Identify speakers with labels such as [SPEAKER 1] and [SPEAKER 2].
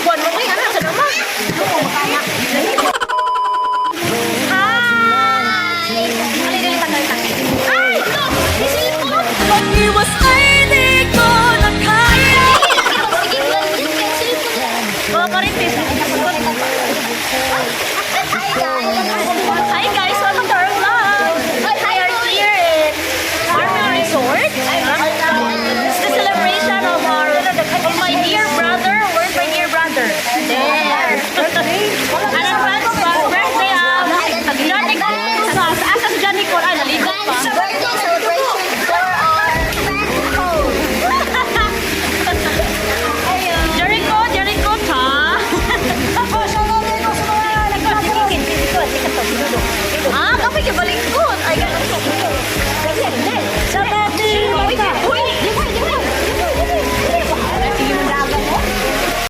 [SPEAKER 1] buwan mo kay anak sa naman. Hi! Ay, look! May cellphone!
[SPEAKER 2] Pag-iwas ay di ko na kaya.
[SPEAKER 1] Sige, lang yung cellphone. Oo, parintis. Hi, guys!